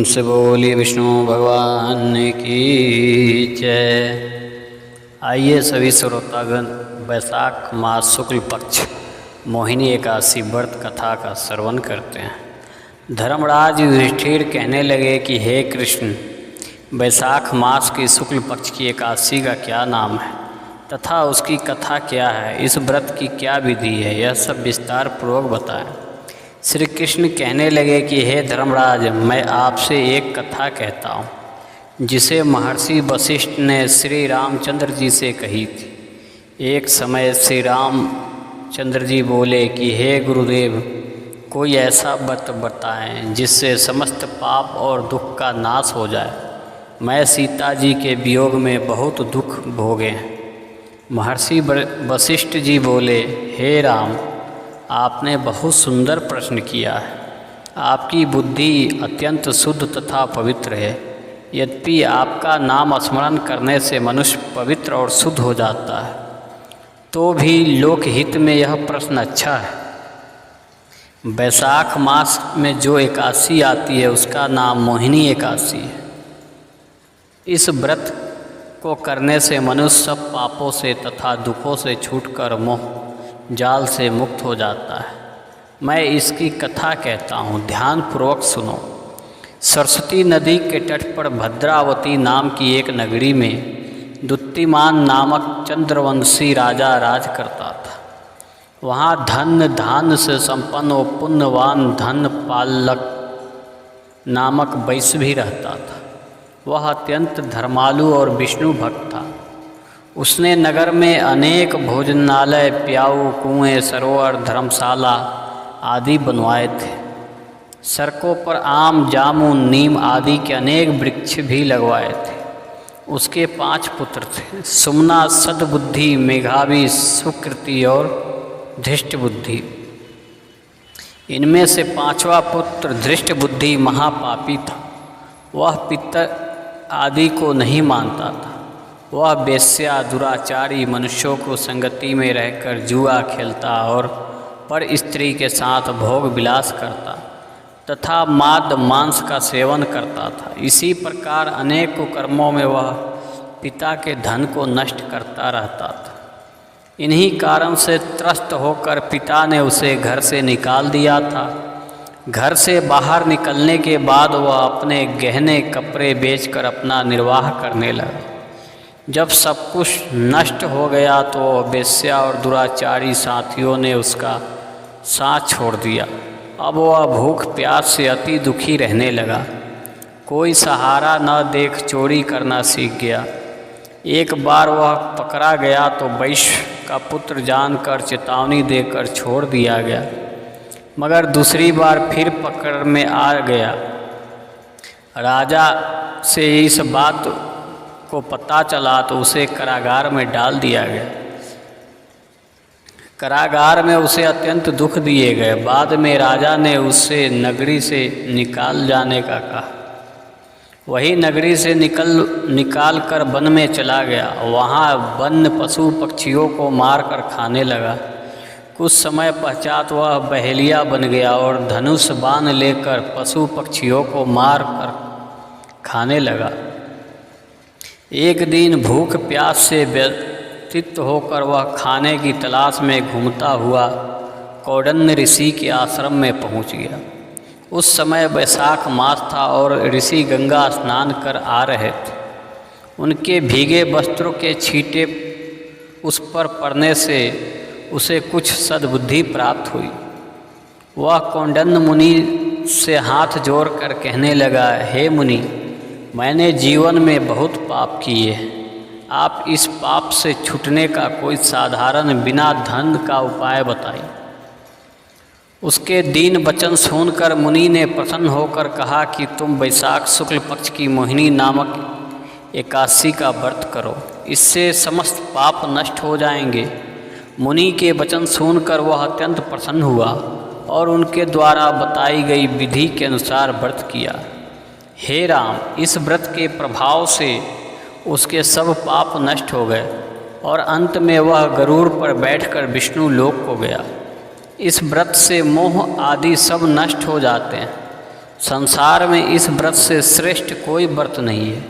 से बोलिए विष्णु भगवान की जय। आइए सभी श्रोतागण वैशाख मास शुक्ल पक्ष मोहिनी एकादशी व्रत कथा का श्रवण करते हैं। धर्मराज युधिष्ठिर कहने लगे कि हे कृष्ण, वैशाख मास की शुक्ल पक्ष की एकादशी का क्या नाम है तथा उसकी कथा क्या है, इस व्रत की क्या विधि है, यह सब विस्तार पूर्वक बताएं। श्री कृष्ण कहने लगे कि हे धर्मराज, मैं आपसे एक कथा कहता हूँ जिसे महर्षि वशिष्ठ ने श्री रामचंद्र जी से कही थी। एक समय श्री रामचंद्र जी बोले कि हे गुरुदेव, कोई ऐसा व्रत बताएं जिससे समस्त पाप और दुख का नाश हो जाए। मैं सीता जी के वियोग में बहुत दुख भोगे। महर्षि वशिष्ठ जी बोले, हे राम, आपने बहुत सुंदर प्रश्न किया है। आपकी बुद्धि अत्यंत शुद्ध तथा पवित्र है। यद्यपि आपका नाम स्मरण करने से मनुष्य पवित्र और शुद्ध हो जाता है, तो भी लोकहित में यह प्रश्न अच्छा है। वैशाख मास में जो एकादशी आती है उसका नाम मोहिनी एकादशी है। इस व्रत को करने से मनुष्य सब पापों से तथा दुखों से छूटकर मोह जाल से मुक्त हो जाता है। मैं इसकी कथा कहता हूँ, ध्यानपूर्वक सुनो। सरस्वती नदी के तट पर भद्रावती नाम की एक नगरी में दुत्तिमान नामक चंद्रवंशी राजा राज करता था। वहाँ धन धान्य से संपन्न और पुण्यवान धन पालक नामक वैश्य भी रहता था। वह अत्यंत धर्मालु और विष्णु भक्त था। उसने नगर में अनेक भोजनालय, प्याऊ, कुएं, सरोवर, धर्मशाला आदि बनवाए थे। सड़कों पर आम, जामुन, नीम आदि के अनेक वृक्ष भी लगवाए थे। उसके 5 पुत्र थे, सुमना, सद्बुद्धि, मेघावी, सुकृति और धृष्टबुद्धि। इनमें से 5वां पुत्र धृष्टबुद्धि महापापी था। वह पितर आदि को नहीं मानता था। वह वेश्या, दुराचारी, मनुष्यों को संगति में रहकर जुआ खेलता और पर स्त्री के साथ भोग विलास करता तथा मांस मांस का सेवन करता था। इसी प्रकार अनेक कुकर्मों में वह पिता के धन को नष्ट करता रहता था। इन्हीं कारण से त्रस्त होकर पिता ने उसे घर से निकाल दिया था। घर से बाहर निकलने के बाद वह अपने गहने कपड़े बेचकर अपना निर्वाह करने लगा। जब सब कुछ नष्ट हो गया तो वेश्या और दुराचारी साथियों ने उसका साथ छोड़ दिया। अब वह भूख प्यास से अति दुखी रहने लगा। कोई सहारा न देख चोरी करना सीख गया। एक बार वह पकड़ा गया तो वैश्य का पुत्र जानकर चेतावनी देकर छोड़ दिया गया, मगर दूसरी बार फिर पकड़ में आ गया। राजा से इस बात को पता चला तो उसे कारागार में डाल दिया गया। कारागार में उसे अत्यंत दुख दिए गए। बाद में राजा ने उससे नगरी से निकाल जाने का कहा। वही नगरी से निकाल कर वन में चला गया। वहाँ वन्य पशु पक्षियों को मार कर खाने लगा। कुछ समय पश्चात वह बहेलिया बन गया और धनुष बाण लेकर पशु पक्षियों को मार कर खाने लगा। एक दिन भूख प्यास से व्यथित होकर वह खाने की तलाश में घूमता हुआ कौंडिन्य ऋषि के आश्रम में पहुंच गया। उस समय वैशाख मास था और ऋषि गंगा स्नान कर आ रहे थे। उनके भीगे वस्त्रों के छींटे उस पर पड़ने से उसे कुछ सद्बुद्धि प्राप्त हुई। वह कौंडिन्य मुनि से हाथ जोड़कर कहने लगा, हे मुनि, मैंने जीवन में बहुत पाप किए हैं। आप इस पाप से छूटने का कोई साधारण बिना धन का उपाय बताइए। उसके दीन वचन सुनकर मुनि ने प्रसन्न होकर कहा कि तुम वैशाख शुक्ल पक्ष की मोहिनी नामक एकादशी का व्रत करो, इससे समस्त पाप नष्ट हो जाएंगे। मुनि के वचन सुनकर वह अत्यंत प्रसन्न हुआ और उनके द्वारा बताई गई विधि के अनुसार व्रत किया। हे राम, इस व्रत के प्रभाव से उसके सब पाप नष्ट हो गए और अंत में वह गरुड़ पर बैठकर विष्णु लोक को गया। इस व्रत से मोह आदि सब नष्ट हो जाते हैं। संसार में इस व्रत से श्रेष्ठ कोई व्रत नहीं है।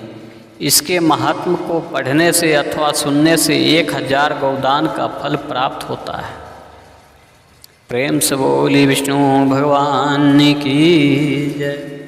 इसके महात्म को पढ़ने से अथवा सुनने से 1000 गौदान का फल प्राप्त होता है। प्रेम से बोली विष्णु भगवान की जय।